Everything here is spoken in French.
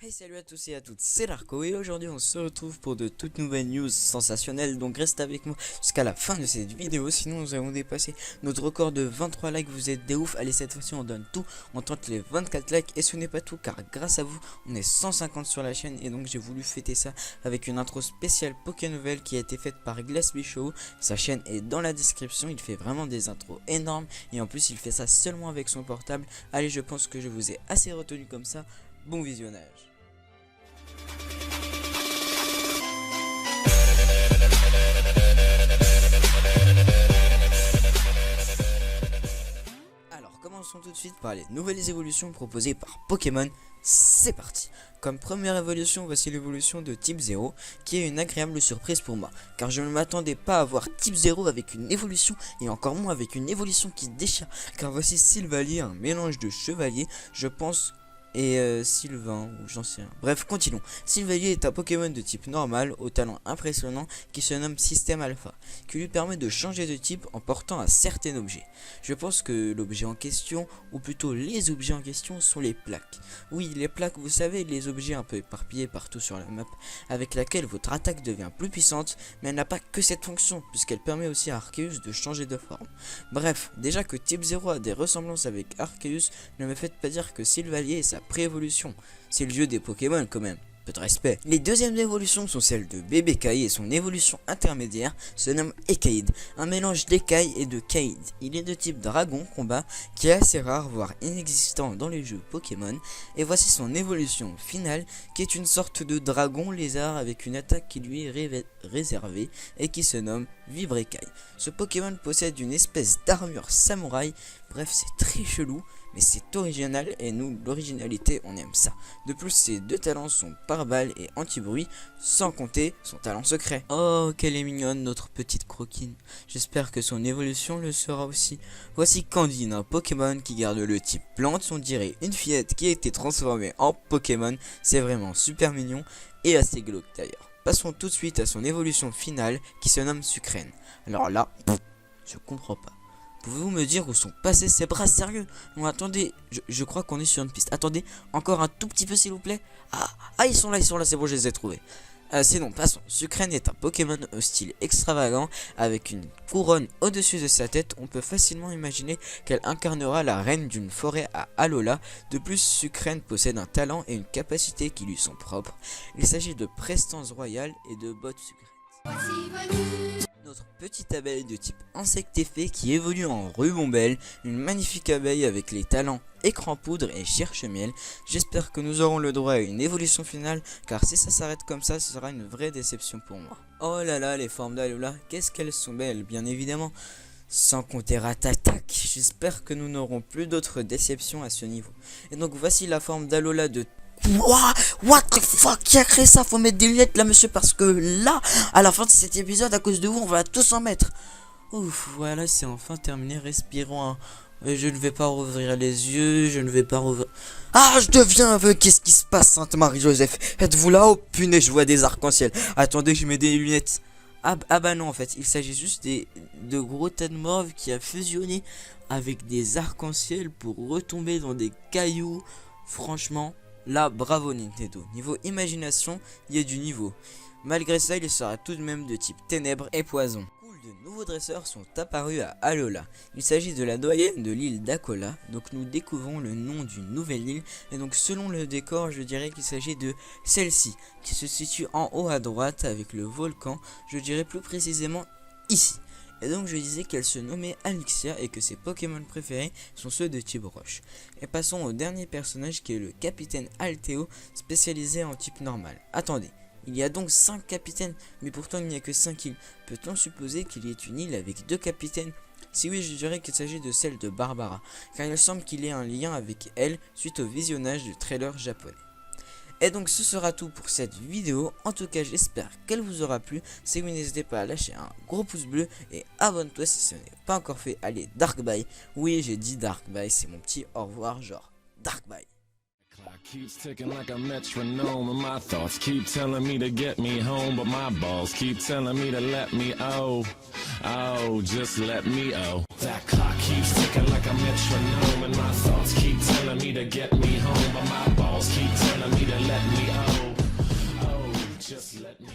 Hey, salut à tous et à toutes, c'est Larko et aujourd'hui on se retrouve pour de toutes nouvelles news sensationnelles. Donc reste avec moi jusqu'à la fin de cette vidéo, sinon nous allons dépasser notre record de 23 likes. Vous êtes des ouf. Allez, cette fois-ci on donne tout, on tente les 24 likes. Et ce n'est pas tout, car grâce à vous on est 150 sur la chaîne. Et donc j'ai voulu fêter ça avec une intro spéciale Pokénovel qui a été faite par Glassbyshow. Sa chaîne est dans la description, il fait vraiment des intros énormes. Et en plus il fait ça seulement avec son portable. Allez, je pense que je vous ai assez retenu comme ça. Bon visionnage. Alors commençons tout de suite par les nouvelles évolutions proposées par Pokémon. C'est parti. Comme première évolution, voici l'évolution de type 0, qui est une agréable surprise pour moi, car je ne m'attendais pas à voir type 0 avec une évolution, et encore moins avec une évolution qui déchire, car voici Sylvalier, un mélange de chevalier, je pense, et Sylvain, ou j'en sais rien. Bref, continuons. Sylvalier est un Pokémon de type normal, au talent impressionnant, qui se nomme Système Alpha, qui lui permet de changer de type en portant un certain objet. Je pense que l'objet en question, ou plutôt les objets en question, sont les plaques. Oui, les plaques, vous savez, les objets un peu éparpillés partout sur la map, avec laquelle votre attaque devient plus puissante, mais elle n'a pas que cette fonction, puisqu'elle permet aussi à Arceus de changer de forme. Bref, déjà que type 0 a des ressemblances avec Arceus, ne me faites pas dire que Sylvalier est sa pré-évolution. C'est le dieu des Pokémon quand même. Peu de respect. Les deuxièmes évolutions sont celles de Bébécaille et son évolution intermédiaire se nomme Écaïde, un mélange d'écaille et de caïd. Il est de type dragon combat qui est assez rare voire inexistant dans les jeux Pokémon, et voici son évolution finale qui est une sorte de dragon lézard avec une attaque qui lui est réservée et qui se nomme Vibrécaille. Ce Pokémon possède une espèce d'armure samouraï. Bref, c'est très chelou, mais c'est original et nous, l'originalité, on aime ça. De plus, ses deux talents sont pare-balles et anti-bruit, sans compter son talent secret. Oh, qu'elle est mignonne, notre petite croquine. J'espère que son évolution le sera aussi. Voici Candine, un Pokémon qui garde le type plante, on dirait une fillette qui a été transformée en Pokémon. C'est vraiment super mignon et assez glauque d'ailleurs. Passons tout de suite à son évolution finale qui se nomme Sucrène. Alors là, je comprends pas. Pouvez-vous me dire où sont passés ces bras, sérieux? Non, attendez, je crois qu'on est sur une piste. Attendez, encore un tout petit peu s'il vous plaît. Ah, ils sont là, c'est bon, je les ai trouvés. Sinon, passons. Sucrène est un Pokémon au style extravagant, avec une couronne au-dessus de sa tête. On peut facilement imaginer qu'elle incarnera la reine d'une forêt à Alola. De plus, Sucrène possède un talent et une capacité qui lui sont propres. Il s'agit de prestance royale et de bottes sucrètes. Notre petite abeille de type insecte effet qui évolue en Rubombelle, une magnifique abeille avec les talents écran poudre et cherche miel. J'espère que nous aurons le droit à une évolution finale, car si ça s'arrête comme ça, ce sera une vraie déception pour moi. Oh là là, les formes d'Alola, qu'est-ce qu'elles sont belles, bien évidemment. Sans compter Ratatak, j'espère que nous n'aurons plus d'autres déceptions à ce niveau. Et donc voici la forme d'Alola de... What the fuck, qui a créé ça? Faut mettre des lunettes là, monsieur, parce que là, à la fin de cet épisode, à cause de vous, on va tous en mettre. Ouf, voilà, c'est enfin terminé. Respirons un... Je ne vais pas rouvrir les yeux, je ne vais pas rouvrir... Ah, je deviens aveugle, qu'est-ce qui se passe, Sainte Marie-Joseph? Êtes-vous là? Oh punaise, je vois des arcs-en-ciel. Attendez, je mets des lunettes. Ah bah non, en fait, il s'agit juste de gros tas de morve qui a fusionné avec des arcs-en-ciel pour retomber dans des cailloux. Franchement... Là, bravo Nintendo. Niveau imagination, il y a du niveau. Malgré ça, il sera tout de même de type ténèbres et poison. De nouveaux dresseurs sont apparus à Alola. Il s'agit de la doyenne de l'île d'Akola. Donc nous découvrons le nom d'une nouvelle île. Et donc selon le décor, je dirais qu'il s'agit de celle-ci, qui se situe en haut à droite avec le volcan. Je dirais plus précisément ici. Et donc je disais qu'elle se nommait Alixia et que ses Pokémon préférés sont ceux de type roche. Et passons au dernier personnage qui est le capitaine Alteo, spécialisé en type normal. Attendez, il y a donc 5 capitaines, mais pourtant il n'y a que 5 îles. Peut-on supposer qu'il y ait une île avec 2 capitaines? Si oui, je dirais qu'il s'agit de celle de Barbara, car il semble qu'il y ait un lien avec elle suite au visionnage du trailer japonais. Et donc ce sera tout pour cette vidéo. En tout cas, j'espère qu'elle vous aura plu. Si oui, n'hésitez pas à lâcher un gros pouce bleu et abonne-toi si ce n'est pas encore fait. Allez, Dark Bye. Oui, j'ai dit Dark Bye, c'est mon petit au revoir, genre Dark Bye. Keeps ticking like a metronome, and my thoughts keep telling me to get me home, but my balls keep telling me to let me just let me That clock keeps ticking like a metronome, and my thoughts keep telling me to get me home, but my balls keep telling me to let me just let me